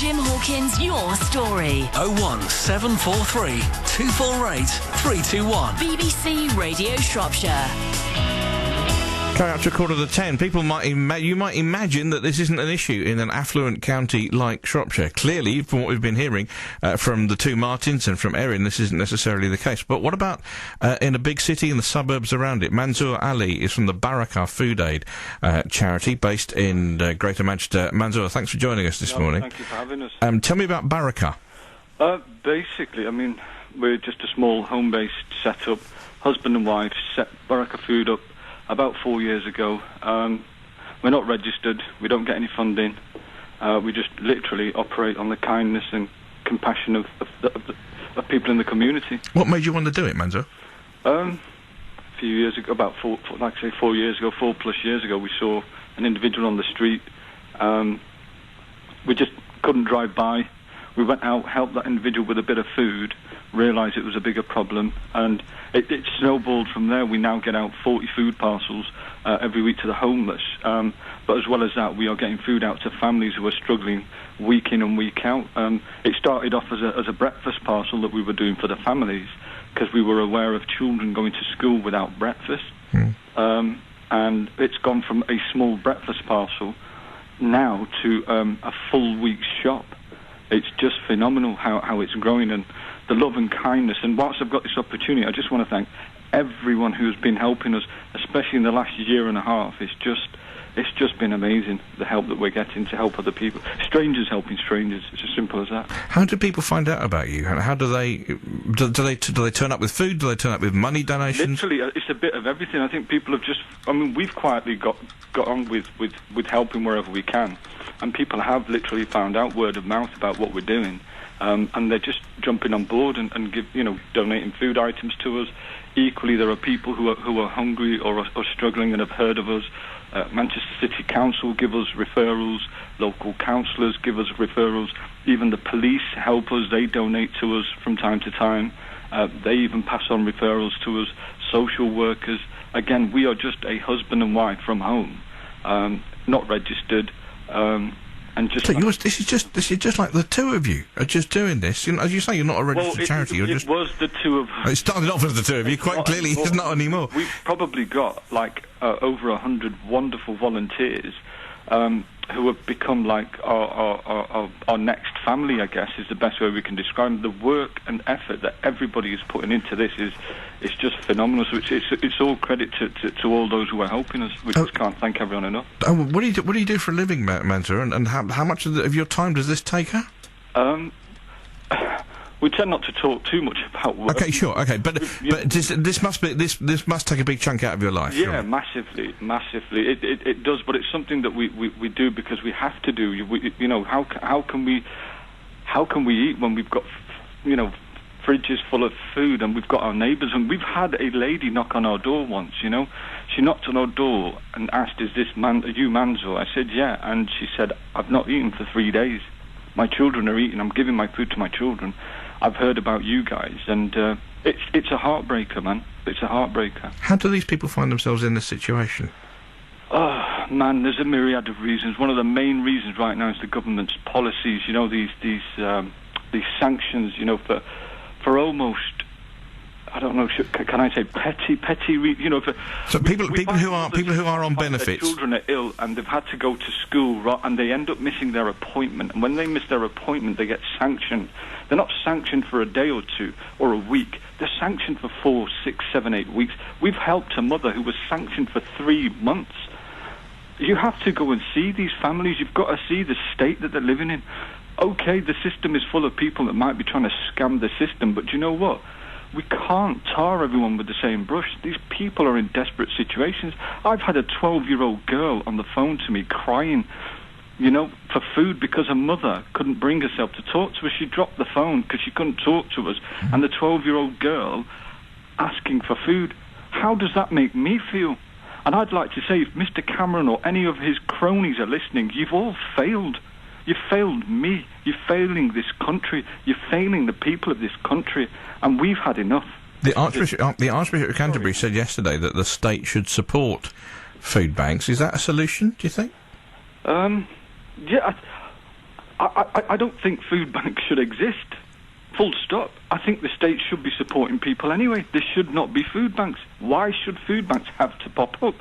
Jim Hawkins, your story. 01743 248 321. BBC Radio Shropshire. Coming up to 10:15, people you might imagine that this isn't an issue in an affluent county like Shropshire. Clearly, from what we've been hearing from the two Martins and from Erin, this isn't necessarily the case. But what about in a big city in the suburbs around it? Manzoor Ali is from the Barakah Food Aid charity based in Greater Manchester. Manzoor, thanks for joining us this morning. Thank you for having us. Tell me about Barakah. Basically, I mean, we're just a small home-based set-up. Husband and wife set Barakah Food up about 4 years ago. We're not registered. We don't get any funding. We just literally operate on the kindness and compassion of people in the community. What made you want to do it, Manzoor? A few years ago, about 4 years ago, 4+ years ago, we saw an individual on the street. We just couldn't drive by. We went out, helped that individual with a bit of food, realised it was a bigger problem, and it snowballed from there. We now get out 40 food parcels every week to the homeless. But as well as that, we are getting food out to families who are struggling week in and week out. It started off as a breakfast parcel that we were doing for the families, because we were aware of children going to school without breakfast. And it's gone from a small breakfast parcel now to a full week's shop. It's just phenomenal how it's growing, and the love and kindness. And whilst I've got this opportunity, I just want to thank everyone who's been helping us, especially in the last year and a half. It's just been amazing, the help that we're getting to help other people. Strangers helping strangers. It's as simple as that. How do people find out about you? How do they turn up with food? Do they turn up with money donations? Literally, it's a bit of everything. I think people have just... I mean, we've quietly got on with helping wherever we can. And people have literally found out word of mouth about what we're doing. And they're just jumping on board and donating food items to us. Equally, there are people who are hungry or struggling and have heard of us. Manchester City Council give us referrals. Local councillors give us referrals. Even the police help us. They donate to us from time to time. They even pass on referrals to us. Social workers. Again, we are just a husband and wife from home, not registered. And just so this is just like the two of you are just doing this. You know, as you say, you're not a registered charity. It was the two of us. It started off as the two of you. Quite clearly, it's not anymore. We've probably got over 100 wonderful volunteers who have become like our next family, I guess, is the best way we can describe them. The work and effort that everybody is putting into this is just phenomenal. So it's all credit to all those who are helping us. We just can't thank everyone enough. What do you do for a living, Manzoor? And how much of your time does this take her? We tend not to talk too much about work. Okay, sure. Okay, but this must take a big chunk out of your life. Yeah, surely. massively. It does, but it's something that we do because we have to do. How can we eat when we've got fridges full of food and we've got our neighbours? And we've had a lady knock on our door once. She knocked on our door and asked, "Is this you, Manzoor?" I said, "Yeah," and she said, "I've not eaten for 3 days. My children are eating. I'm giving my food to my children. I've heard about you guys," and it's a heartbreaker, man. It's a heartbreaker. How do these people find themselves in this situation? Oh, man, there's a myriad of reasons. One of the main reasons right now is the government's policies. These sanctions. For almost, I don't know. Can I say petty? So people who are on benefits. Their children are ill and they've had to go to school, and they end up missing their appointment. And when they miss their appointment, they get sanctioned. They're not sanctioned for a day or two or a week. They're sanctioned for 4, 6, 7, 8 weeks. We've helped a mother who was sanctioned for 3 months. You have to go and see these families. You've got to see the state that they're living in. Okay, the system is full of people that might be trying to scam the system, but you know what? We can't tar everyone with the same brush. These people are in desperate situations. I've had a 12-year-old girl on the phone to me crying, for food because her mother couldn't bring herself to talk to us. She dropped the phone because she couldn't talk to us. And the 12-year-old girl asking for food. How does that make me feel? And I'd like to say, if Mr. Cameron or any of his cronies are listening, you've all failed. You've failed me. You're failing this country. You're failing the people of this country. And we've had enough. The Archbishop of Canterbury said yesterday that the state should support food banks. Is that a solution, do you think? Yeah, I don't think food banks should exist. Full stop. I think the state should be supporting people anyway. There should not be food banks. Why should food banks have to pop up?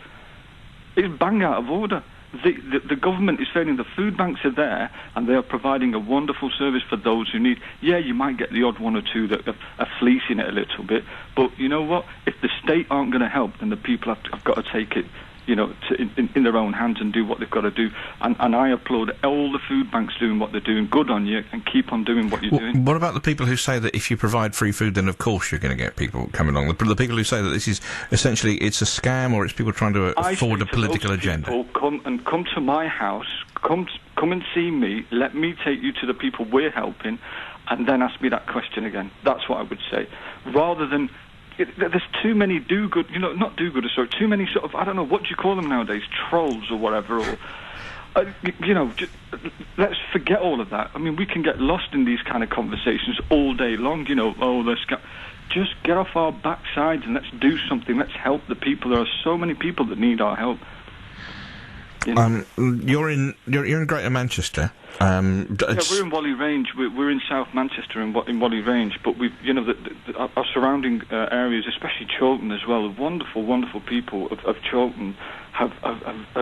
It's bang out of order. The government is failing. The food banks are there, and they are providing a wonderful service for those who need. Yeah, you might get the odd one or two that are fleecing it a little bit, but you know what? If the state aren't going to help, then the people have got to take it, in their own hands and do what they've got to do. And I applaud all the food banks doing what they're doing. Good on you, and keep on doing what you're doing. What about the people who say that if you provide free food, then of course you're going to get people coming along? The people who say that this is essentially it's a scam, or it's people trying to afford a political agenda. Come to my house. Come and see me. Let me take you to the people we're helping, and then ask me that question again. That's what I would say, rather than. There's too many too many sort of, I don't know, what do you call them nowadays, trolls or whatever, or, let's forget all of that. I mean, we can get lost in these kind of conversations all day long, just get off our backsides and let's do something, let's help the people. There are so many people that need our help. You're in Greater Manchester. We're in Whalley Range. We're in South Manchester in Whalley Range, but we've our surrounding areas, especially Chorlton as well. The wonderful, wonderful people of Chorlton have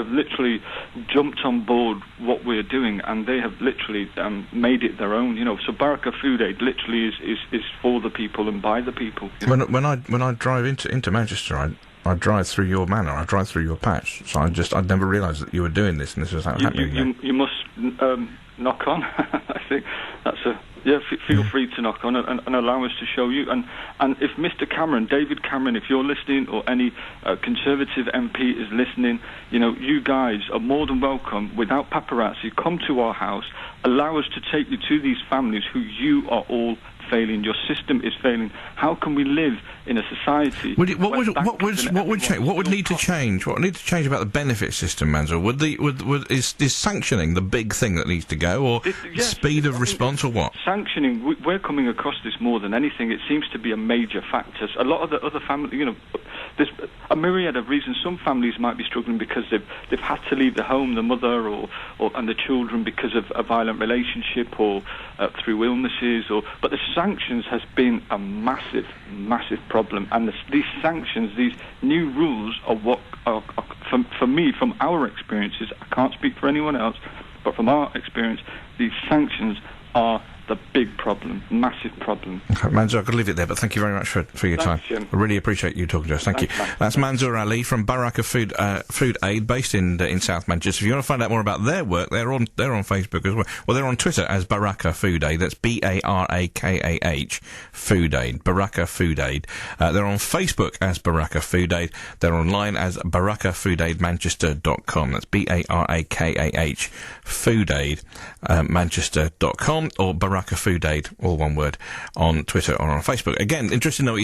literally jumped on board what we're doing, and they have literally made it their own. So Barakah Food Aid literally is for the people and by the people. When I drive into Manchester, I drive through your manor, I drive through your patch, so I'd never realised that you were doing this, and this was happening. You must knock on. I think that's feel free to knock on and allow us to show you. And if Mr. Cameron, David Cameron, if you're listening, or any Conservative MP is listening, you guys are more than welcome, without paparazzi, come to our house, allow us to take you to these families who you are all failing. Your system is failing. How can we live in a society? What would need to change? What would need to change about the benefit system, Manzil? Is sanctioning the big thing that needs to go, or speed of response, or what? Sanctioning. We're coming across this more than anything. It seems to be a major factor. A lot of the other families, there's a myriad of reasons. Some families might be struggling because they've had to leave the home, the mother and the children, because of a violent relationship or through illnesses. But the sanctions has been a massive, massive problem. And these sanctions, these new rules, are what are for me, from our experiences. I can't speak for anyone else, but from our experience, these sanctions are the big problem, massive problem. Okay, Manzoor, I've got to leave it there, but thank you very much for your time. Jim. I really appreciate you talking to us. Thank you. Man. That's Manzoor Ali from Barakah Food Aid, based in South Manchester. If you want to find out more about their work, they're on Facebook as well. Well, they're on Twitter as Barakah Food Aid. That's Barakah Food Aid. Barakah Food Aid. They're on Facebook as Barakah Food Aid. They're online as barakahfoodaidmanchester.com. That's Barakah Food Aid Manchester.com, or Barakah Food Aid, all one word, on Twitter or on Facebook. Again, interested to know what you think.